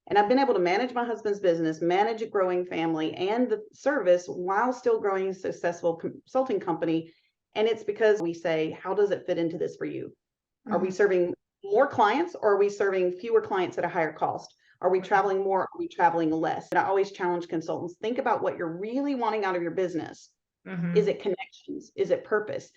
And I've been able to manage my husband's business, manage a growing family and the service while still growing a successful consulting company. And it's because we say, how does it fit into this for you? Are we serving more clients, or are we serving fewer clients at a higher cost? Are we traveling more? Are we traveling less? And I always challenge consultants, think about what you're really wanting out of your business. Is it connections? Is it purpose?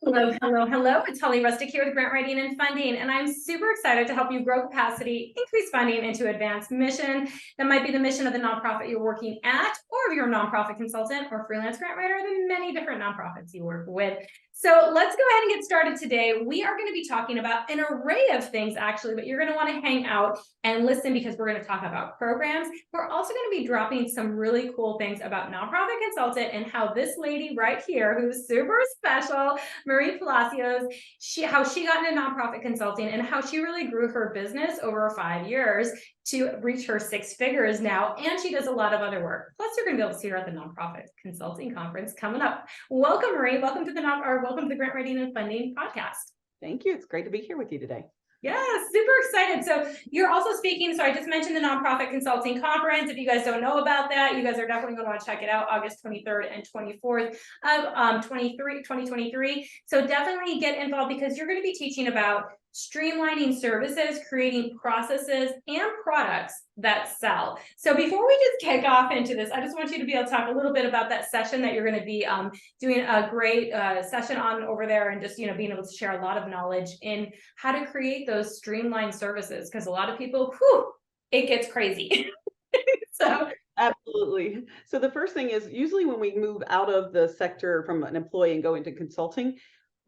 Hello, hello, hello. It's Holly Rustic here with Grant Writing and Funding, and I'm super excited to help you grow capacity, increase funding, and to advance mission. That might be the mission of the nonprofit you're working at, or if you're a nonprofit consultant or freelance grant writer, the many different nonprofits you work with. So let's go ahead and get started today. We are going to be talking about an array of things, actually, but you're going to want to hang out and listen because we're going to talk about programs. We're also going to be dropping some really cool things about nonprofit consultant and how this lady right here, who's super special, Marie Palacios, how she got into nonprofit consulting and how she really grew her business over 5 years to reach her 6 figures now. And she does a lot of other work. Plus, you're going to be able to see her at the Nonprofit Consulting Conference coming up. Welcome, Marie. Welcome to the Grant Writing and Funding podcast. Thank you. It's great to be here with you today. Yeah, super excited. So you're also speaking. So I just mentioned the Nonprofit Consulting Conference. If you guys don't know about that, you guys are definitely going to want to check it out August 23rd and 24th of 2023. So definitely get involved because you're going to be teaching about streamlining services, creating processes and products that sell. So before we just kick off into this, I just want you to be able to talk a little bit about that session that you're going to be doing a great session on over there, and just being able to share a lot of knowledge in how to create those streamlined services, because a lot of people, it gets crazy. So Absolutely. So the first thing is, usually when we move out of the sector from an employee and go into consulting,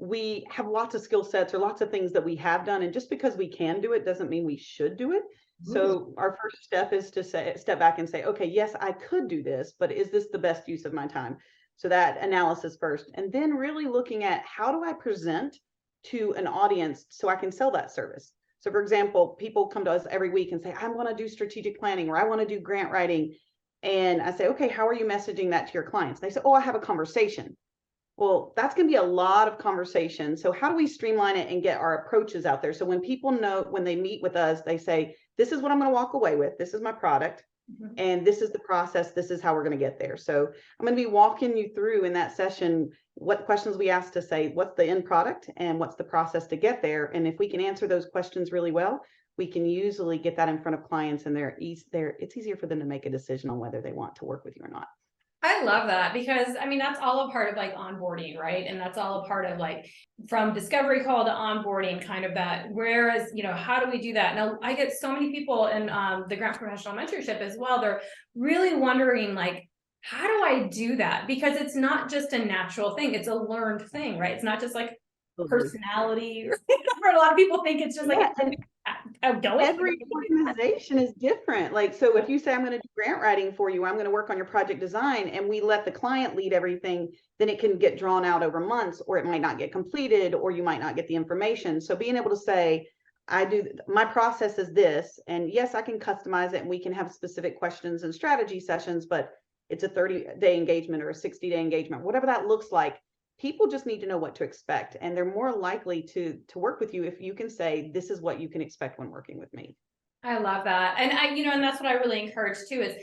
we have lots of skill sets or lots of things that we have done. And just because we can do it doesn't mean we should do it. So our first step is to step back and say, okay, yes, I could do this, but is this the best use of my time? So that analysis first, and then really looking at, how do I present to an audience so I can sell that service? So for example, people come to us every week and say, I want to do strategic planning, or I want to do grant writing. And I say, okay, how are you messaging that to your clients? They say, oh, I have a conversation. Well, that's going to be a lot of conversation. So how do we streamline it and get our approaches out there? So when people know, when they meet with us, they say, this is what I'm going to walk away with. This is my product. And this is the process. This is how we're going to get there. So I'm going to be walking you through in that session what questions we ask to say, what's the end product and what's the process to get there. And if we can answer those questions really well, we can usually get that in front of clients, and it's easier for them to make a decision on whether they want to work with you or not. I love that, because I mean, that's all a part of like onboarding, right? And that's all a part of like from discovery call to onboarding, kind of that. Whereas, how do we do that? Now, I get so many people in the grant professional mentorship as well. They're really wondering, like, how do I do that? Because it's not just a natural thing. It's a learned thing, right? It's not just like personality. For a lot of people think it's just like every organization is different. Like, so if you say, I'm going to do grant writing for you, I'm going to work on your project design, and we let the client lead everything, then it can get drawn out over months, or it might not get completed, or you might not get the information. So being able to say, my process is this, and yes, I can customize it, and we can have specific questions and strategy sessions, but it's a 30-day engagement or a 60-day engagement, whatever that looks like. People just need to know what to expect, and they're more likely to work with you if you can say, this is what you can expect when working with me. I love that. And and that's what I really encourage too, is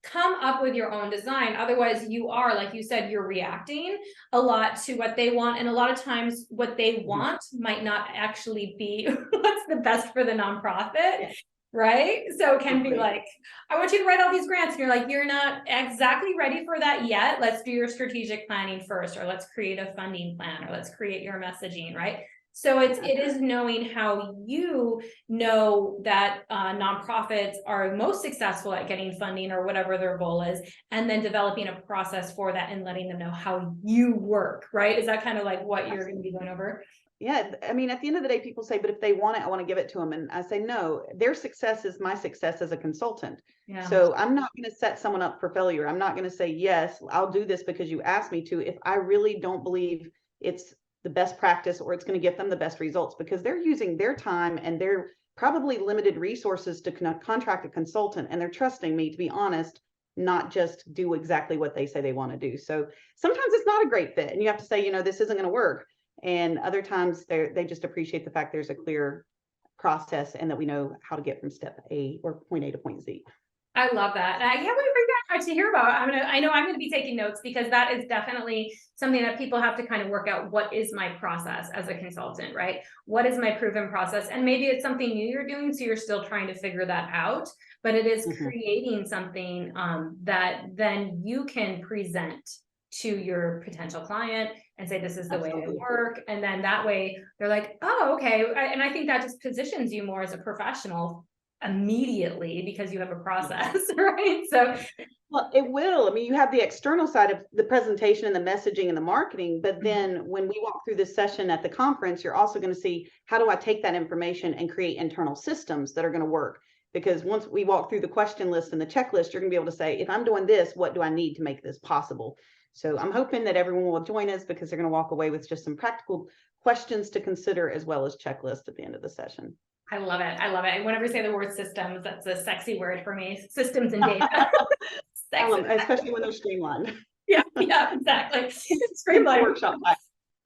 come up with your own design. Otherwise you are, like you said, you're reacting a lot to what they want. And a lot of times what they want might not actually be what's the best for the nonprofit. Yeah. Right? So it can be like, I want you to write all these grants, and you're like, you're not exactly ready for that yet. Let's do your strategic planning first, or let's create a funding plan, or let's create your messaging, right? So it is knowing how you know that nonprofits are most successful at getting funding or whatever their goal is, and then developing a process for that and letting them know how you work, right? Is that kind of like what you're going to be going over? Yeah, I mean, at the end of the day, people say, but if they want it, I want to give it to them. And I say, no, their success is my success as a consultant. Yeah. So I'm not going to set someone up for failure. I'm not going to say, yes, I'll do this because you asked me to, if I really don't believe it's the best practice or it's going to get them the best results, because they're using their time and their probably limited resources to contract a consultant, and they're trusting me, to be honest, not just do exactly what they say they want to do. So sometimes it's not a great fit, and you have to say, this isn't going to work. And other times they just appreciate the fact there's a clear process and that we know how to get from step A or point A to point Z. I love that. I can't wait for you guys to hear about it. I know I'm going to be taking notes because that is definitely something that people have to kind of work out. What is my process as a consultant, right? What is my proven process? And maybe it's something new you're doing, so you're still trying to figure that out, but it is creating something that then you can present to your potential client and say, this is the way I work. And then that way they're like, oh, okay. And I think that just positions you more as a professional immediately because you have a process, right? So well, it will. I mean, you have the external side of the presentation and the messaging and the marketing, but then when we walk through this session at the conference, you're also going to see, how do I take that information and create internal systems that are going to work? Because once we walk through the question list and the checklist, you're going to be able to say, if I'm doing this, what do I need to make this possible? So I'm hoping that everyone will join us because they're going to walk away with just some practical questions to consider as well as checklists at the end of the session. I love it. I love it. Whenever you say the word systems, that's a sexy word for me. Systems and data. Especially when they're streamlined. Yeah, exactly. Streamlined. Workshop.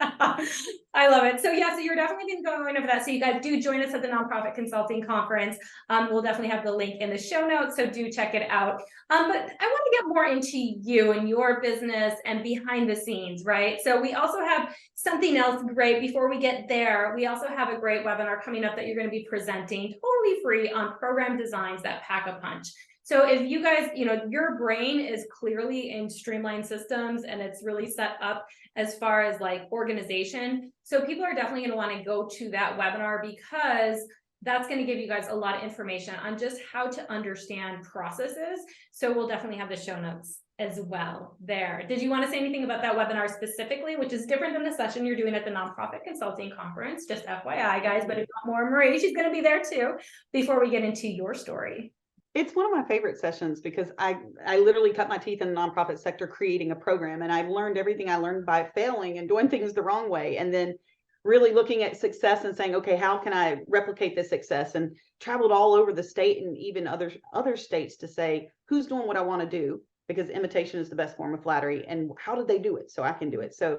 I love it. So yeah, so you're definitely going to go over that. So you guys do join us at the Nonprofit Consulting Conference. We'll definitely have the link in the show notes, so do check it out. But I want to get more into you and your business and behind the scenes, right? So we also have something else great. Before we get there, we also have a great webinar coming up that you're going to be presenting totally free on program designs that pack a punch. So if you guys, your brain is clearly in streamlined systems and it's really set up as far as like organization. So people are definitely going to want to go to that webinar because that's going to give you guys a lot of information on just how to understand processes. So we'll definitely have the show notes as well there. Did you want to say anything about that webinar specifically, which is different than the session you're doing at the Nonprofit Consulting Conference? Just FYI, guys, but if you want more Marie, she's going to be there too, before we get into your story. It's one of my favorite sessions because I literally cut my teeth in the nonprofit sector creating a program, and I've learned everything I learned by failing and doing things the wrong way, and then really looking at success and saying, okay, how can I replicate this success? And traveled all over the state and even other states to say, who's doing what I want to do? Because imitation is the best form of flattery, and how did they do it so I can do it? So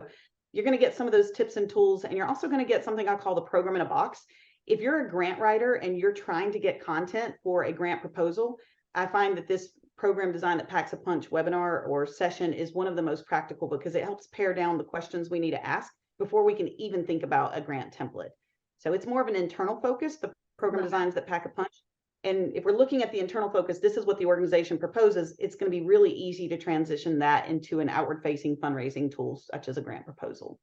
you're going to get some of those tips and tools, and you're also going to get something I call the program in a box. If you're a grant writer and you're trying to get content for a grant proposal, I find that this program design that packs a punch webinar or session is one of the most practical because it helps pare down the questions we need to ask before we can even think about a grant template. So it's more of an internal focus, the program designs that pack a punch. And if we're looking at the internal focus, this is what the organization proposes. It's going to be really easy to transition that into an outward facing fundraising tool, such as a grant proposal.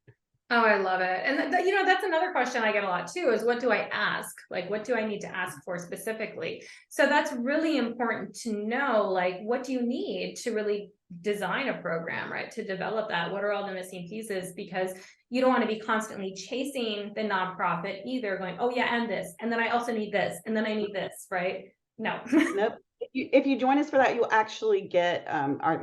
Oh, I love it. And that's another question I get a lot too, is what do I ask? Like, what do I need to ask for specifically? So that's really important to know, like, what do you need to really design a program, right? To develop that, what are all the missing pieces? Because you don't want to be constantly chasing the nonprofit either, going, oh yeah, and this, and then I also need this, and then I need this, right? No. Nope. If you join us for that, you'll actually get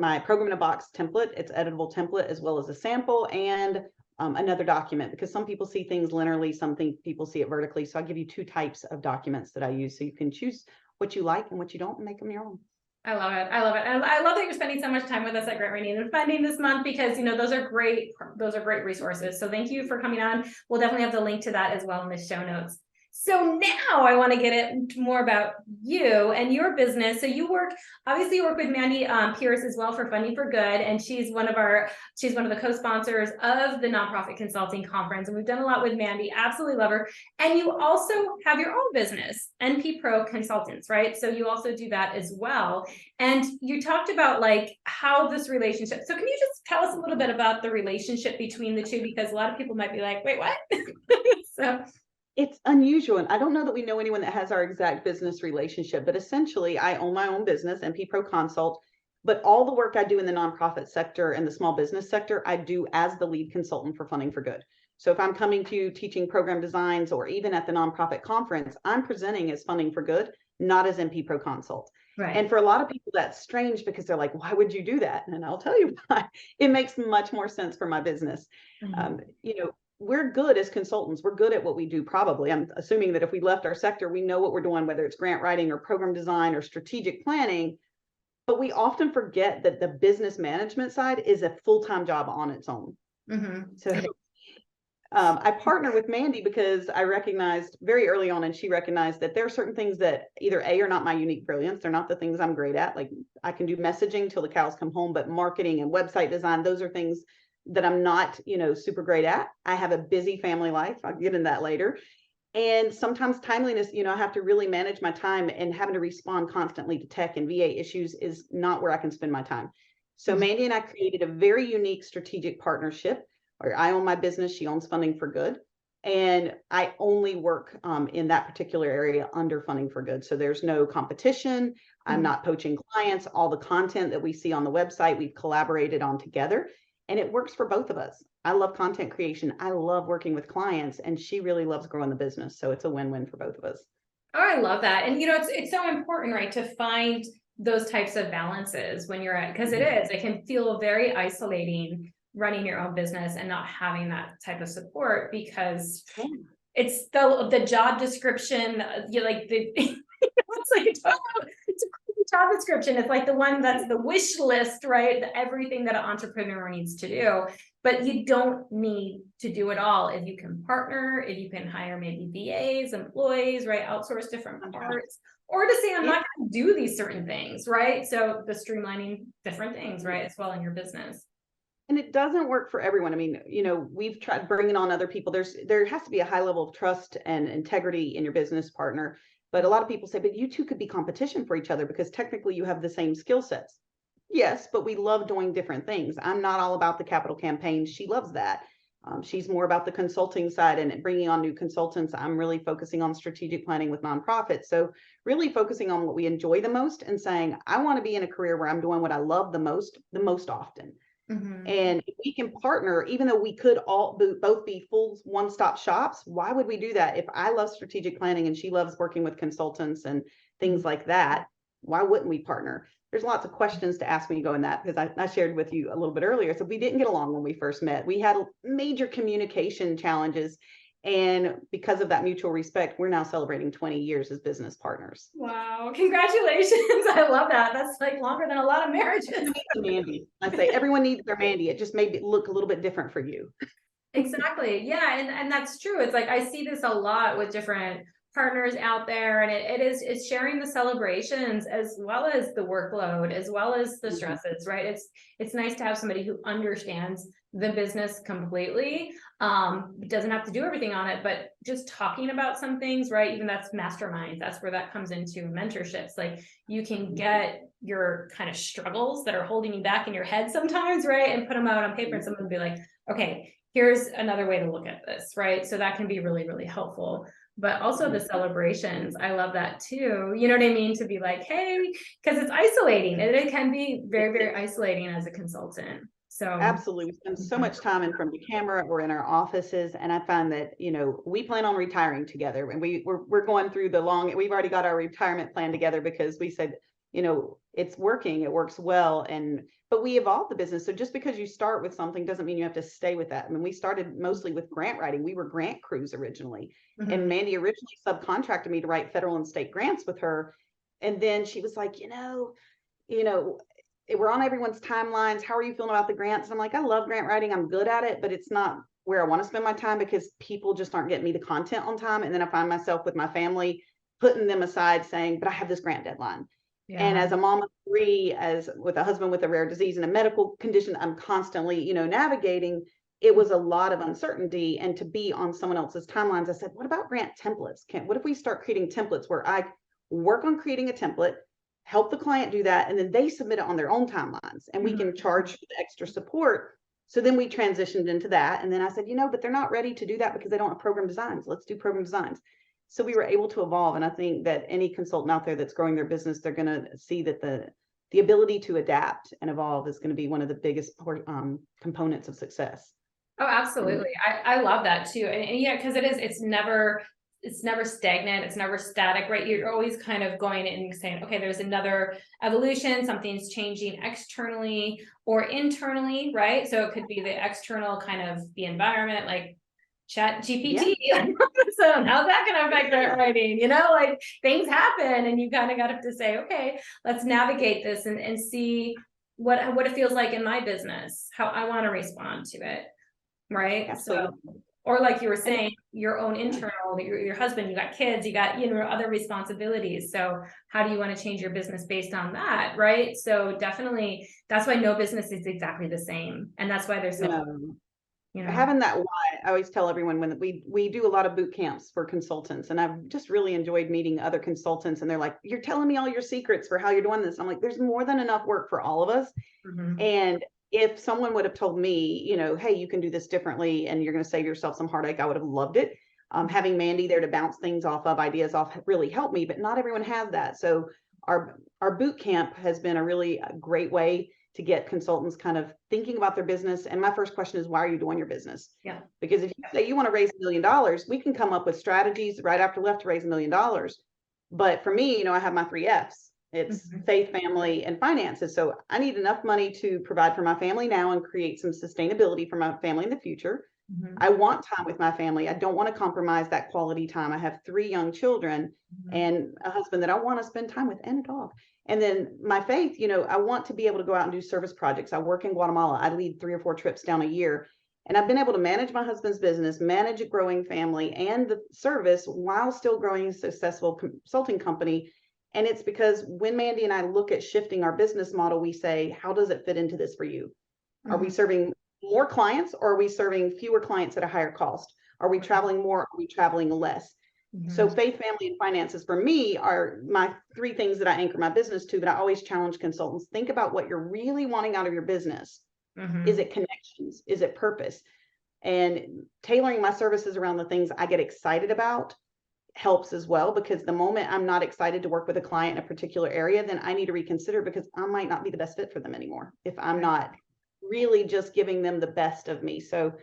my program in a box template. It's editable template as well as a sample and another document, because some people see things linearly, some people see it vertically. So I give you two types of documents that I use, so you can choose what you like and what you don't and make them your own. I love it. I love it. And I love that you're spending so much time with us at Grant Writing and Funding this month, because those are great resources. So thank you for coming on. We'll definitely have the link to that as well in the show notes. So now I want to get into more about you and your business. So you obviously work with Mandy Pierce as well for Funding for Good, and she's one of the co-sponsors of the Nonprofit Consulting Conference, and we've done a lot with Mandy. Absolutely love her. And you also have your own business, NP Pro Consultants, right? So you also do that as well. And you talked about like how this relationship. So can you just tell us a little bit about the relationship between the two? Because a lot of people might be like, wait, what? So. It's unusual, and I don't know that we know anyone that has our exact business relationship, but essentially I own my own business, NP Pro Consult, but all the work I do in the nonprofit sector and the small business sector, I do as the lead consultant for Funding for Good. So if I'm coming to you teaching program designs, or even at the nonprofit conference, I'm presenting as Funding for Good, not as NP Pro Consult. Right. And for a lot of people, that's strange because they're like, why would you do that? And I'll tell you why. It makes much more sense for my business. Mm-hmm. We're good as consultants. We're good at what we do, probably. I'm assuming that if we left our sector, we know what we're doing, whether it's grant writing or program design or strategic planning. But we often forget that the business management side is a full-time job on its own. Mm-hmm. So I partner with Mandy because I recognized very early on, and she recognized that there are certain things that either A, are not my unique brilliance. They're not the things I'm great at. Like I can do messaging till the cows come home, but marketing and website design, those are things that I'm not, super great at. I have a busy family life. I'll get into that later. And sometimes timeliness, I have to really manage my time, and having to respond constantly to tech and VA issues is not where I can spend my time. So Mandy and I created a very unique strategic partnership where I own my business, she owns Funding for Good. And I only work in that particular area under Funding for Good. So there's no competition. I'm not poaching clients. All the content that we see on the website, we've collaborated on together, and it works for both of us. I love content creation. I love working with clients, and she really loves growing the business. So it's a win-win for both of us. Oh, I love that. And it's so important, right, to find those types of balances when you're at, because it can feel very isolating running your own business and not having that type of support, because it's the job description, you like the it's like it's a job description. It's like the one that's the wish list, right? Everything that an entrepreneur needs to do. But you don't need to do it all. If you can partner, if you can hire maybe VAs, employees, right? Outsource different parts, or to say, I'm not going to do these certain things, right? So the streamlining different things, right? As well in your business. And it doesn't work for everyone. I mean, we've tried bringing on other people. There has to be a high level of trust and integrity in your business partner. But a lot of people say, but you two could be competition for each other because technically you have the same skill sets. Yes, but we love doing different things. I'm not all about the capital campaigns. She loves that. She's more about the consulting side and bringing on new consultants. I'm really focusing on strategic planning with nonprofits. So really focusing on what we enjoy the most and saying, I want to be in a career where I'm doing what I love the most often. And if we can partner, even though we could all both be full one-stop shops, why would we do that? If I love strategic planning and she loves working with consultants and things like that, why wouldn't we partner? There's lots of questions to ask when you go in that, because I shared with you a little bit earlier. So we didn't get along when we first met. We had major communication challenges. And because of that mutual respect, we're now celebrating 20 years as business partners. Wow. Congratulations. I love that. That's like longer than a lot of marriages. Mandy. I say everyone needs their Mandy. It just made it look a little bit different for you. Exactly. Yeah. And that's true. It's like, I see this a lot with different partners out there, and it's sharing the celebrations as well as the workload, as well as the stresses, right? It's nice to have somebody who understands the business completely. Doesn't have to do everything on it, but just talking about some things, right? Even that's masterminds. That's where that comes into mentorships. Like you can get your kind of struggles that are holding you back in your head sometimes, right? And put them out on paper, and someone will be like, okay, here's another way to look at this, right? So that can be really, really helpful. But also the celebrations, I love that too. You know what I mean? To be like, hey, because it's isolating. It can be very, very isolating as a consultant. So absolutely, we spend so much time in front of the camera or in our offices, and I find that we plan on retiring together, and we're going through we've already got our retirement plan together because we said it's working, it works well, but we evolve the business. So just because you start with something doesn't mean you have to stay with that. I mean, we started mostly with grant writing. We were grant crews originally, and Mandy originally subcontracted me to write federal and state grants with her, and then she was like, we're on everyone's timelines. How are you feeling about the grants? And I'm like, I love grant writing. I'm good at it, but it's not where I want to spend my time because people just aren't getting me the content on time. And then I find myself with my family putting them aside saying, but I have this grant deadline. Yeah. And as a mom of three, as with a husband with a rare disease and a medical condition, I'm constantly, navigating. It was a lot of uncertainty, and to be on someone else's timelines, I said, what about grant templates? What if we start creating templates where I work on creating a template, help the client do that, and then they submit it on their own timelines, and we can charge for the extra support. So then we transitioned into that. And then I said, but they're not ready to do that because they don't have program designs. Let's do program designs. So we were able to evolve. And I think that any consultant out there that's growing their business, they're going to see that the ability to adapt and evolve is going to be one of the biggest components of success. Oh, absolutely. I love that too. And yeah, because it's never stagnant. It's never static, right? You're always kind of going and saying, okay, there's another evolution. Something's changing externally or internally, right? So it could be the external kind of the environment, like Chat GPT. Yeah. So how's that going to affect grant writing? Like things happen, and you kind of got to say, okay, let's navigate this and see what it feels like in my business, how I want to respond to it. Right. Absolutely. Or like you were saying, your own internal, your husband, you got kids, you got, other responsibilities. So how do you want to change your business based on that? Right. So definitely that's why no business is exactly the same. And that's why there's so, No. Having that why, I always tell everyone when we do a lot of boot camps for consultants, and I've just really enjoyed meeting other consultants, and they're like, you're telling me all your secrets for how you're doing this. I'm like, there's more than enough work for all of us. And if someone would have told me, hey, you can do this differently and you're going to save yourself some heartache, I would have loved it. Having Mandy there to bounce things off of, ideas off, really helped me, but not everyone has that. So our boot camp has been a really great way to get consultants kind of thinking about their business. And my first question is, why are you doing your business? Yeah. Because if you say you want to raise $1 million, we can come up with strategies right after left to raise $1 million. But for me, I have my 3 F's. It's faith, family, and finances. So I need enough money to provide for my family now and create some sustainability for my family in the future. I want time with my family. I don't want to compromise that quality time. I have 3 young children and a husband that I want to spend time with, and a dog. And then my faith, I want to be able to go out and do service projects. I work in Guatemala. I lead 3 or 4 trips down a year. And I've been able to manage my husband's business, manage a growing family and the service while still growing a successful consulting company. And it's because when Mandy and I look at shifting our business model, we say, how does it fit into this for you? Are we serving more clients, or are we serving fewer clients at a higher cost? Are we traveling more? Are we traveling less? So faith, family, and finances for me are my 3 things that I anchor my business to, but I always challenge consultants, think about what you're really wanting out of your business. Is it connections? Is it purpose? And tailoring my services around the things I get excited about helps as well, because the moment I'm not excited to work with a client in a particular area, then I need to reconsider, because I might not be the best fit for them anymore if I'm not really just giving them the best of me. So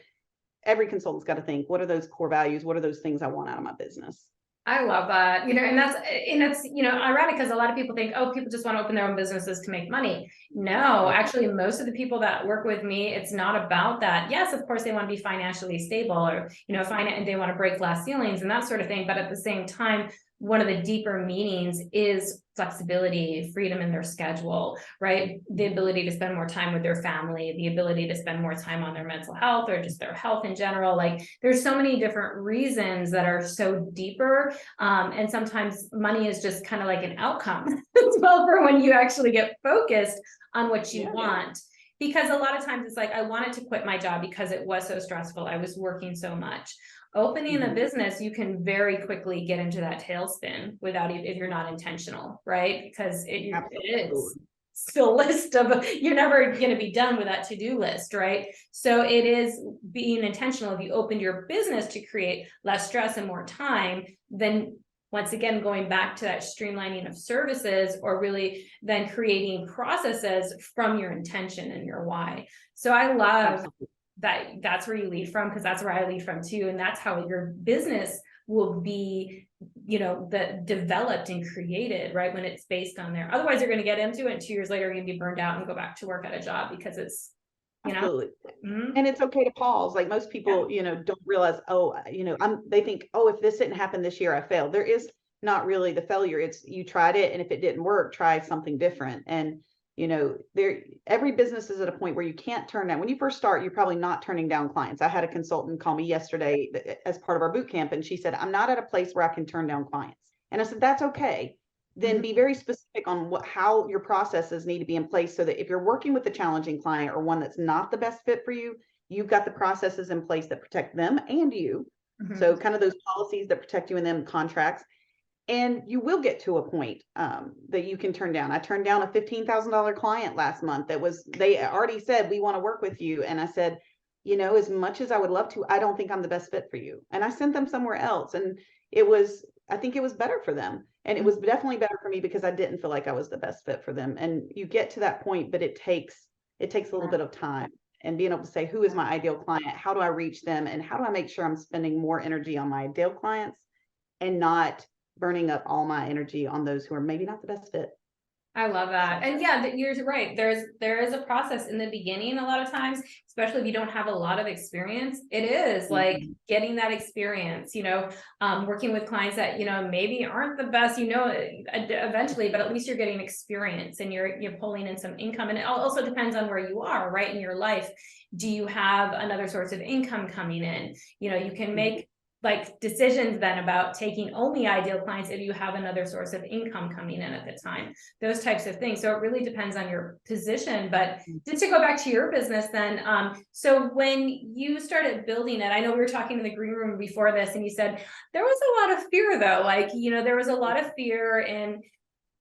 every consultant's got to think, what are those core values? What are those things I want out of my business? I love that, and it's, ironic, because a lot of people think, oh, people just want to open their own businesses to make money. No, actually, most of the people that work with me, it's not about that. Yes, of course, they want to be financially stable, or, and they want to break glass ceilings and that sort of thing. But at the same time, one of the deeper meanings is flexibility, freedom in their schedule, right? The ability to spend more time with their family, the ability to spend more time on their mental health or just their health in general. Like, there's so many different reasons that are so deeper. And sometimes money is just kind of like an outcome as well for when you actually get focused on what you want. Because a lot of times it's like, I wanted to quit my job because it was so stressful. I was working so much. Opening a business, you can very quickly get into that tailspin if you're not intentional, right? Because it is still a list of, you're never going to be done with that to-do list, right? So it is being intentional. If you opened your business to create less stress and more time, then once again, going back to that streamlining of services, or really then creating processes from your intention and your why. So I love that's where you lead from, because that's where I lead from too. And that's how your business will be, developed and created, right? When it's based on there. Otherwise, you're going to get into it, and 2 years later, you're going to be burned out and go back to work at a job, because it's, Absolutely. And it's okay to pause. Like, most people, don't realize, they think, oh, if this didn't happen this year, I failed. There is not really the failure. It's, you tried it, and if it didn't work, try something different. And every business is at a point where you can't turn down. When you first start, you're probably not turning down clients. I had a consultant call me yesterday as part of our boot camp, and she said, I'm not at a place where I can turn down clients. And I said, that's okay. Then be very specific on how your processes need to be in place, so that if you're working with a challenging client or one that's not the best fit for you, you've got the processes in place that protect them and you. So kind of those policies that protect you, and them contracts. And you will get to a point that you can turn down. I turned down a $15,000 client last month they already said, we want to work with you. And I said, as much as I would love to, I don't think I'm the best fit for you. And I sent them somewhere else. And I think it was better for them. And it was definitely better for me, because I didn't feel like I was the best fit for them. And you get to that point, but it takes a little bit of time, and being able to say, who is my ideal client? How do I reach them? And how do I make sure I'm spending more energy on my ideal clients and not burning up all my energy on those who are maybe not the best fit? I love that. And yeah, you're right. There is a process in the beginning a lot of times, especially if you don't have a lot of experience. It is like Mhm. getting that experience, working with clients that, maybe aren't the best, eventually, but at least you're getting experience and you're pulling in some income. And it also depends on where you are, right, in your life. Do you have another source of income coming in? You can make like decisions then about taking only ideal clients if you have another source of income coming in at the time, those types of things. So it really depends on your position. But just to go back to your business then, so when you started building it, I know we were talking in the green room before this, and you said there was a lot of fear though, like, there was a lot of fear in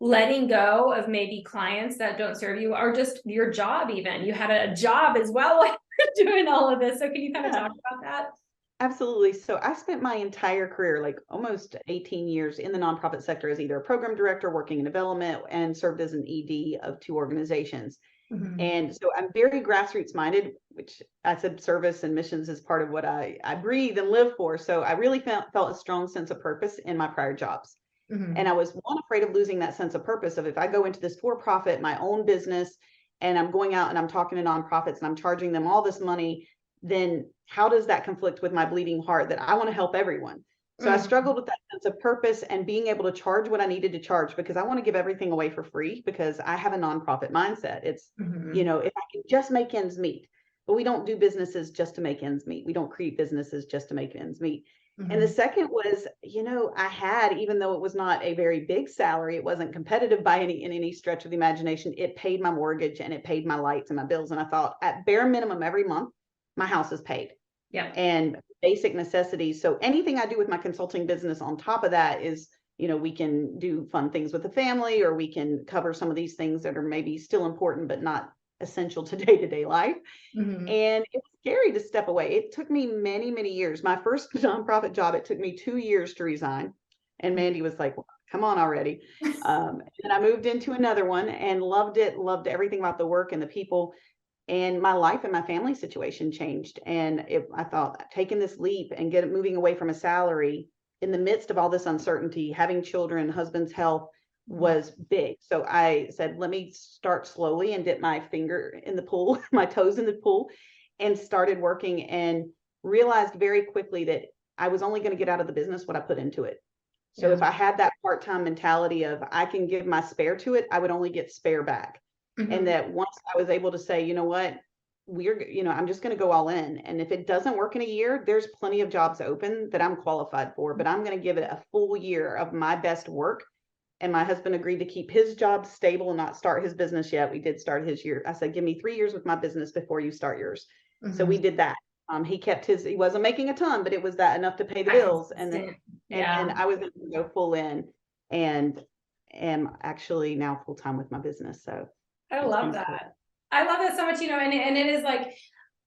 letting go of maybe clients that don't serve you, or just your job. Even you had a job as well while you're doing all of this. So can you kind of talk about that? Absolutely. So I spent my entire career, like almost 18 years in the nonprofit sector as either a program director working in development and served as an ED of 2 organizations. Mhm. And so I'm very grassroots minded, which I said service and missions is part of what I breathe and live for. So I really felt a strong sense of purpose in my prior jobs. And Mhm. I was one, afraid of losing that sense of purpose of if I go into this for profit, my own business, and I'm going out and I'm talking to nonprofits and I'm charging them all this money, then how does that conflict with my bleeding heart that I want to help everyone? So I Mhm. struggled with that sense of purpose and being able to charge what I needed to charge because I want to give everything away for free because I have a nonprofit mindset. It's, Mhm. if I can just make ends meet, but we don't do businesses just to make ends meet. We don't create businesses just to make ends meet. And the Mhm. second was, I had, even though it was not a very big salary, it wasn't competitive by any stretch of the imagination. It paid my mortgage and it paid my lights and my bills. And I thought at bare minimum every month, my house is paid Yep. and basic necessities. So anything I do with my consulting business on top of that is, we can do fun things with the family, or we can cover some of these things that are maybe still important, but not essential to day life. Mhm. And it was scary to step away. It took me many, many years. My first nonprofit job, it took me 2 years to resign. And Mandy was like, well, come on already. And I moved into another one and loved it, loved everything about the work and the people. And my life and my family situation changed. And I thought taking this leap and moving away from a salary in the midst of all this uncertainty, having children, husband's health Mhm. was big. So I said, let me start slowly and dip my finger in the pool, my toes in the pool, and started working and realized very quickly that I was only going to get out of the business what I put into it. So Yeah. if I had that part-time mentality of I can give my spare to it, I would only get spare back. And Mhm. that once I was able to say, you know what, I'm just going to go all in. And if it doesn't work in a year, there's plenty of jobs open that I'm qualified for, but I'm going to give it a full year of my best work. And my husband agreed to keep his job stable and not start his business yet. We did start his year. I said, give me 3 years with my business before you start yours. So we Mhm. did that. He kept he wasn't making a ton, but it was that enough to pay the That bills. And consistent. then Yeah. I was able to go full in and am actually now full time with my business. So I it's love been cool. that. I love that so much, and it is like,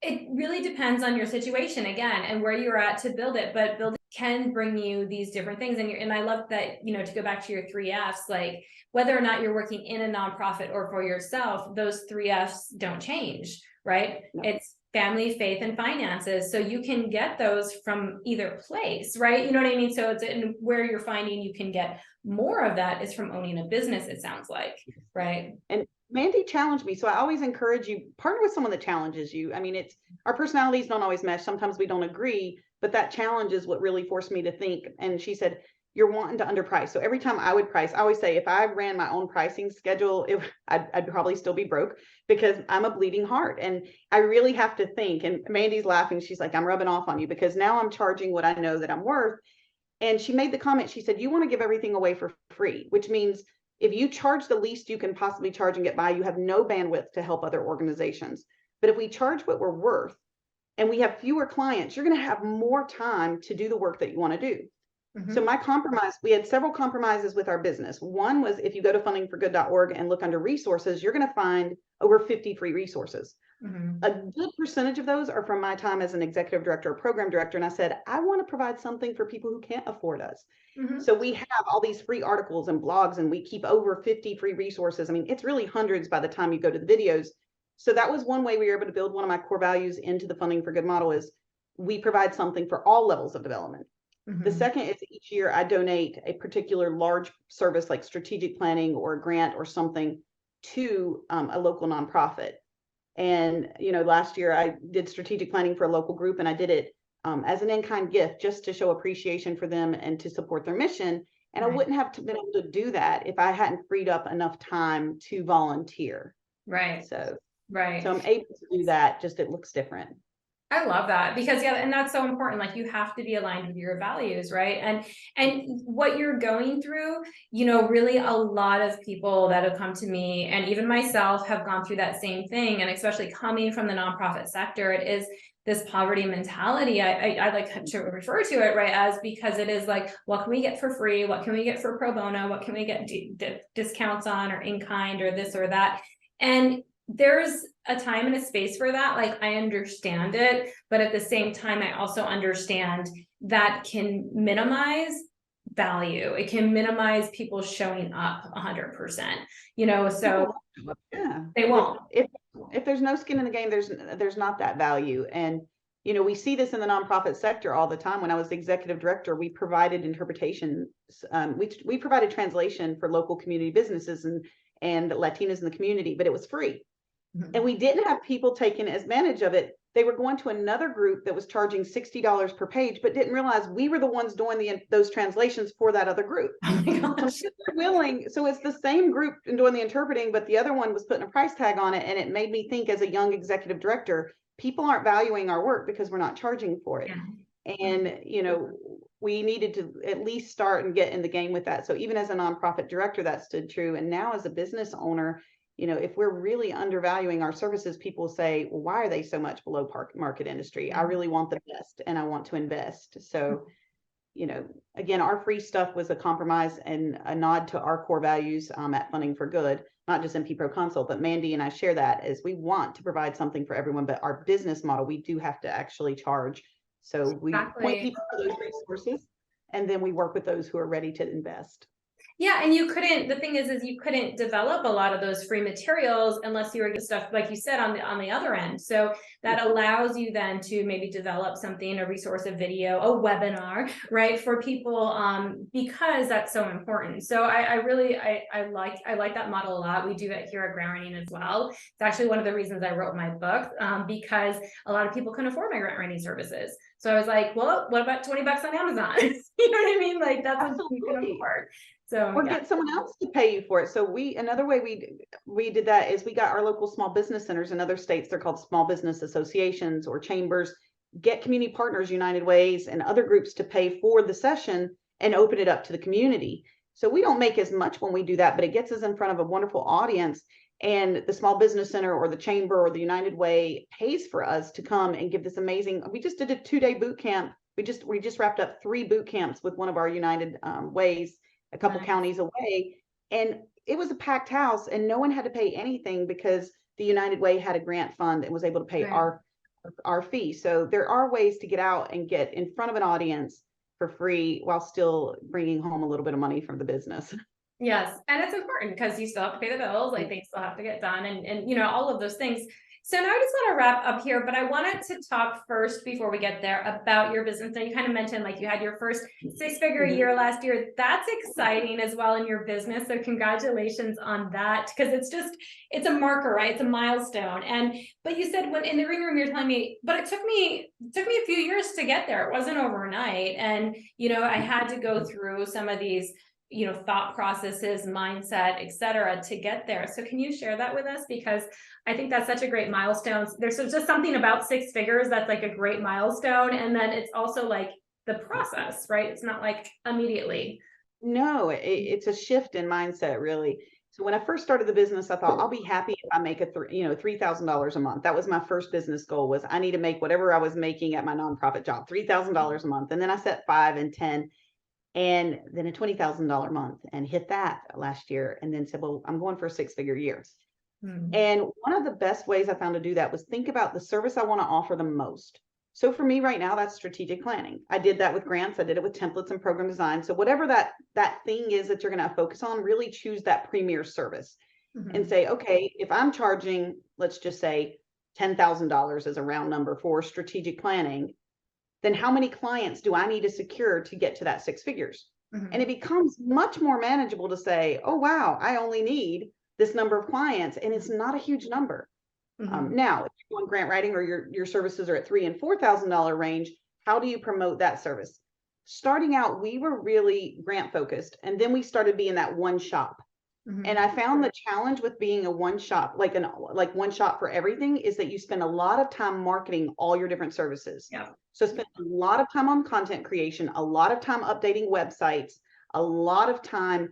it really depends on your situation again and where you're at to build it, but building can bring you these different things. And I love that, to go back to your 3 F's, like whether or not you're working in a nonprofit or for yourself, those 3 F's don't change, right? No. It's family, faith, and finances. So you can get those from either place, right? You know what I mean? So it's in where you're finding you can get more of that is from owning a business, it sounds like, right? And Mandy challenged me. So I always encourage you, partner with someone that challenges you. I mean, it's our personalities don't always mesh. Sometimes we don't agree, but that challenge is what really forced me to think. And she said, you're wanting to underprice. So every time I would price, I always say, if I ran my own pricing schedule, I'd probably still be broke because I'm a bleeding heart. And I really have to think. And Mandy's laughing. She's like, I'm rubbing off on you because now I'm charging what I know that I'm worth. And she made the comment, she said, you want to give everything away for free, which means if you charge the least you can possibly charge and get by, you have no bandwidth to help other organizations. But if we charge what we're worth and we have fewer clients, you're going to have more time to do the work that you want to do. So Mhm. my compromise, we had several compromises with our business. One was if you go to fundingforgood.org and look under resources, you're going to find over 50 free resources. A Mhm. good percentage of those are from my time as an executive director or program director. And I said, I want to provide something for people who can't afford us. Mhm. So we have all these free articles and blogs, and we keep over 50 free resources. I mean, it's really hundreds by the time you go to the videos. So that was one way we were able to build one of my core values into the Funding for Good model is we provide something for all levels of development. The second is each year I donate a particular large service like strategic planning or a grant or something to a local nonprofit. And, last year I did strategic planning for a local group, and I did it as an in-kind gift just to show appreciation for them and to support their mission. And I wouldn't have been able to do that if I hadn't freed up enough time to volunteer. Right. So Right. I'm able to do that, just it looks different. I love that, because and that's so important. Like, you have to be aligned with your values, right? And what you're going through, really a lot of people that have come to me, and even myself, have gone through that same thing. And especially coming from the nonprofit sector, it is this poverty mentality. I like to refer to it, right, as, because it is like, what can we get for free? What can we get for pro bono? What can we get discounts on, or in kind, or this or that? And there's a time and a space for that. Like, I understand it, but at the same time, I also understand that can minimize value. It can minimize people showing up 100%, so Yeah, they won't. If there's no skin in the game, there's not that value. And we see this in the nonprofit sector all the time. When I was the executive director, we provided interpretation. We provided translation for local community businesses and Latinas in the community, but it was free. And we didn't have people taking advantage of it. They were going to another group that was charging $60 per page, but didn't realize we were the ones doing those translations for that other group. Oh my gosh. So it's the same group doing the interpreting, but the other one was putting a price tag on it. And it made me think, as a young executive director, people aren't valuing our work because we're not charging for it. Yeah. And, we needed to at least start and get in the game with that. So even as a nonprofit director, that stood true. And now as a business owner, if we're really undervaluing our services, people say, well, why are they so much below market industry? I really want the best and I want to invest. So, again, our free stuff was a compromise and a nod to our core values at Funding for Good, not just MP Pro Consult, but Mandy and I share that, as we want to provide something for everyone, but our business model, we do have to actually charge. So we point people to those resources, and then we work with those who are ready to invest. Yeah, and the thing is you couldn't develop a lot of those free materials unless you were getting stuff, like you said, on the other end. So that allows you then to maybe develop something, a resource, a video, a webinar, right, for people, because that's so important. So I really like that model a lot. We do it here at Grant Writing as well. It's actually one of the reasons I wrote my book, because a lot of people couldn't afford my grant writing services. So I was like, well, what about $20 on Amazon? You know what I mean? Like, that's what we can afford. So, or get someone else to pay you for it. So another way we did that is we got our local small business centers in other states. They're called small business associations or chambers. Get community partners, United Ways, and other groups to pay for the session and open it up to the community. So we don't make as much when we do that, but it gets us in front of a wonderful audience. And the small business center or the chamber or the United Way pays for us to come and give this amazing. We just did a 2-day boot camp. We just wrapped up 3 boot camps with one of our United Ways, a couple counties away, and it was a packed house, and no one had to pay anything because the United Way had a grant fund and was able to pay our fee. So there are ways to get out and get in front of an audience for free while still bringing home a little bit of money from the business. Yes, and it's important because you still have to pay the bills, like things still have to get done, and all of those things. So now I just want to wrap up here, but I wanted to talk first, before we get there, about your business. And you kind of mentioned, like, you had your first 6-figure year last year. That's exciting as well in your business. So congratulations on that, because it's a marker, right? It's a milestone. But you said, when in the green room, you're telling me, but it took me a few years to get there. It wasn't overnight. And, I had to go through some of these thought processes, mindset, etc., to get there. So can you share that with us? Because I think that's such a great milestone. There's just something about 6 figures that's like a great milestone. And then it's also like the process, right? It's not like immediately. No, it's a shift in mindset, really. So when I first started the business, I thought I'll be happy if I make $3,000 a month. That was my first business goal, was I need to make whatever I was making at my nonprofit job, $3,000 a month. And then I set 5 and 10. And then a $20,000 month, and hit that last year, and then said, well, I'm going for a 6-figure year. And one of the best ways I found to do that was think about the service I want to offer the most. So for me right now, that's strategic planning. I did that with grants. I did it with templates and program design. So whatever that thing is that you're going to focus on, really choose that premier service and say, okay, if I'm charging, let's just say $10,000 as a round number for strategic planning, then how many clients do I need to secure to get to that 6 figures? Mhm. And it becomes much more manageable to say, oh, wow, I only need this number of clients, and it's not a huge number. Mhm. Now, if you're doing grant writing or your services are at $3,000 and $4,000 range, how do you promote that service? Starting out, we were really grant focused, and then we started being that one shop. And Mhm. I found the challenge with being a one shop, like one shop for everything, is that you spend a lot of time marketing all your different services. Yeah. So spend a lot of time on content creation, a lot of time updating websites, a lot of time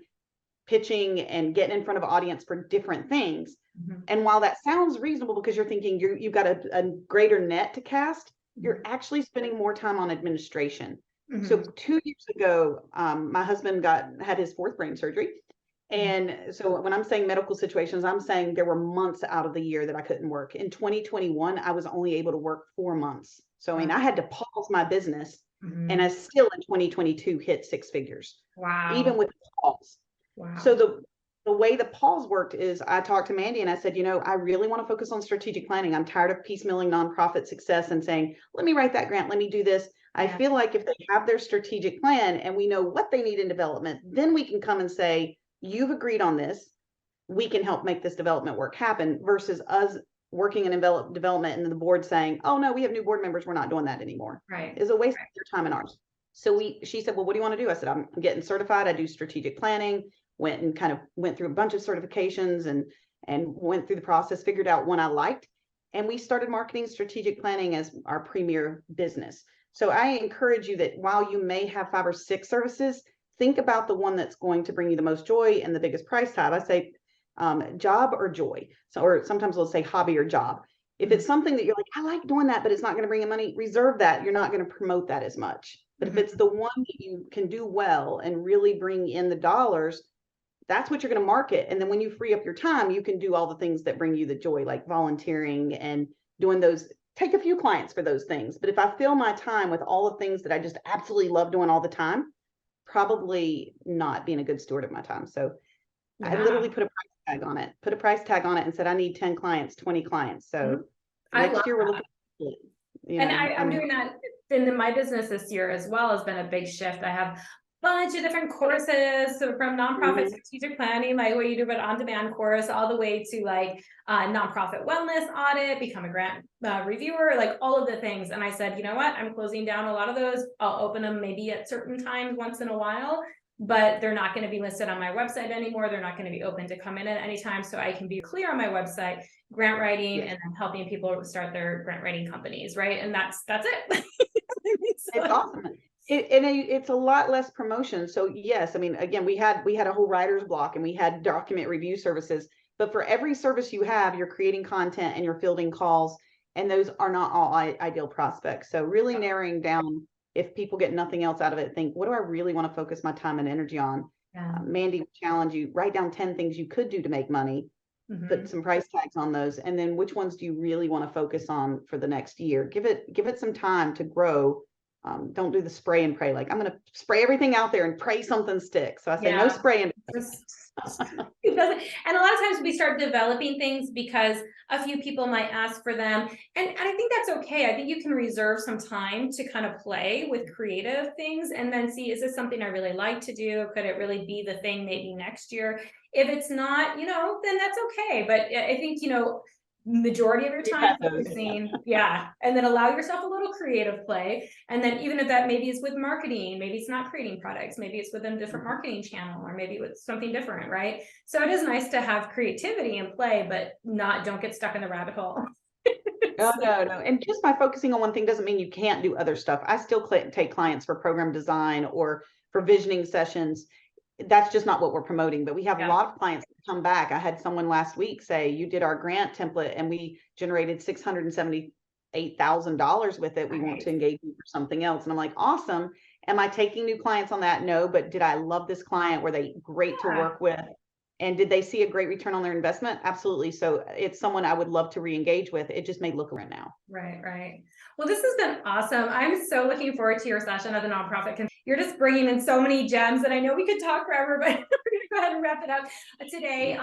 pitching and getting in front of audience for different things. Mhm. And while that sounds reasonable because you're thinking you've got a greater net to cast, you're actually spending more time on administration. So Mhm. 2 years ago, my husband had his 4th brain surgery. Mhm. And so when I'm saying medical situations, I'm saying there were months out of the year that I couldn't work. In 2021, I was only able to work 4 months. So I mean, Wow. I had to pause my business, and I Mhm. still in 2022 hit 6 figures, even Wow. with the pause. So Wow. the way the pause worked is I talked to Mandy and I said, I really want to focus on strategic planning. I'm tired of piecemealing nonprofit success and saying, let me write that grant, let me do this. I Yeah. feel like if they have their strategic plan and we know what they need in development, then we can come and say, you've agreed on this. We can help make this development work happen versus us working in development and then the board saying, oh no, we have new board members. We're not doing that anymore. Right. Is a waste of your time and ours. So she said, well, what do you want to do? I said, I'm getting certified. I do strategic planning, went through a bunch of certifications and went through the process, figured out one I liked. And we started marketing strategic planning as our premier business. So I encourage you that while you may have 5 or 6 services, think about the one that's going to bring you the most joy and the biggest price tag. I say job or joy. So, or sometimes we'll say hobby or job. If Mhm. it's something that you're like, I like doing that, but it's not going to bring in money, reserve that. You're not going to promote that as much. But if it's Mhm. the one that you can do well and really bring in the dollars, that's what you're going to market. And then when you free up your time, you can do all the things that bring you the joy, like volunteering and doing those. Take a few clients for those things. But if I fill my time with all the things that I just absolutely love doing all the time, probably not being a good steward of my time. So I Yeah. literally put a price tag on it and said, I need 10 clients, 20 clients. Mhm. So I love next year we're that. looking at, And I'm doing that in my business this year as well. Has been a big shift. I have a bunch of different courses, so from nonprofit Mhm. strategic planning, like what you do, but on-demand course, all the way to like nonprofit wellness audit, become a grant reviewer, like all of the things. And I said, you know what? I'm closing down a lot of those. I'll open them maybe at certain times once in a while, but they're not going to be listed on my website anymore. They're not going to be open to come in at any time. So I can be clear on my website, grant writing, Yes, and then helping people start their grant writing companies, right? And that's it. it's So, awesome. It's a lot less promotion. So yes, I mean, again, we had a whole writer's block and we had document review services. But for every service you have, you're creating content and you're fielding calls, and those are not all ideal prospects. So really narrowing down, if people get nothing else out of it, think, what do I really want to focus my time and energy on? yeah. Mandy would challenge you, write down 10 things you could do to make money, put Mhm. some price tags on those, and then which ones do you really want to focus on for the next year? Give it some time to grow. Don't do the spray and pray, like I'm going to spray everything out there and pray something sticks. So I say no Yeah. spray and Just it doesn't, and a lot of times we start developing things because a few people might ask for them. And I think that's okay. I think you can reserve some time to kind of play with creative things and then see, is this something I really like to do? Could it really be the thing maybe next year? If it's not, then that's okay. But I think, majority of your we've time had those. focusing, yeah, and then allow yourself a little creative play. And then even if that maybe is with marketing, maybe it's not creating products, maybe it's within a different marketing channel, or maybe with something different, right? So it is nice to have creativity and play, but don't get stuck in the rabbit hole. Oh, no, no. And just by focusing on one thing doesn't mean you can't do other stuff. I still take clients for program design or for visioning sessions. That's just not what we're promoting, but we have a Yeah. lot of clients that come back. I had someone last week say, you did our grant template and we generated $678,000 with it. We want Right. to engage you for something else. And I'm like, awesome. Am I taking new clients on that? No, but did I love this client? Were they great to Yeah. work with? And did they see a great return on their investment? Absolutely. So it's someone I would love to re-engage with. It just may look right now. Right, right. Well, this has been awesome. I'm so looking forward to your session at the nonprofit. You're just bringing in so many gems that I know we could talk forever, but we're going to go ahead and wrap it up today.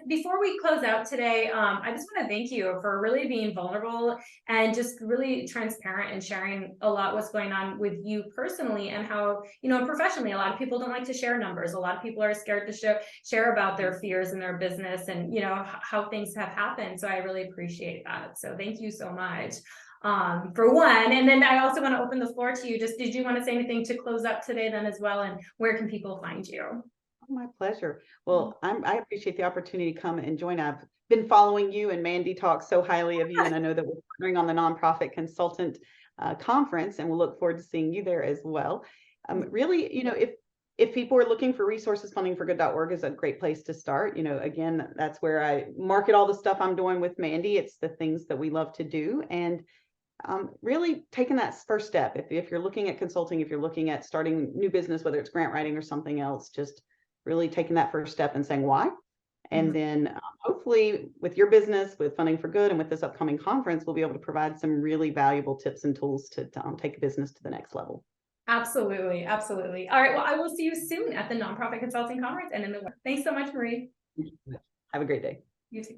Before we close out today, I just want to thank you for really being vulnerable and just really transparent and sharing a lot what's going on with you personally and how, professionally, a lot of people don't like to share numbers. A lot of people are scared to share about their fears in their business and, how things have happened. So I really appreciate that. So thank you so much. For one, and then I also want to open the floor to you. Did you want to say anything to close up today then as well? And where can people find you? Oh, my pleasure. Well, I appreciate the opportunity to come and join. I've been following you, and Mandy talks so highly of you, and I know that we're partnering on the nonprofit consultant conference, and we'll look forward to seeing you there as well. Really, if people are looking for resources, fundingforgood.org is a great place to start. Again, that's where I market all the stuff I'm doing with Mandy. It's the things that we love to do, and really taking that first step. If you're looking at consulting, if you're looking at starting new business, whether it's grant writing or something else, just really taking that first step and saying why. And then hopefully with your business, with Funding for Good, and with this upcoming conference, we'll be able to provide some really valuable tips and tools to take a business to the next level. Absolutely. Absolutely. All right. Well, I will see you soon at the Nonprofit Consulting Conference and in the web. Thanks so much, Marie. Have a great day. You too.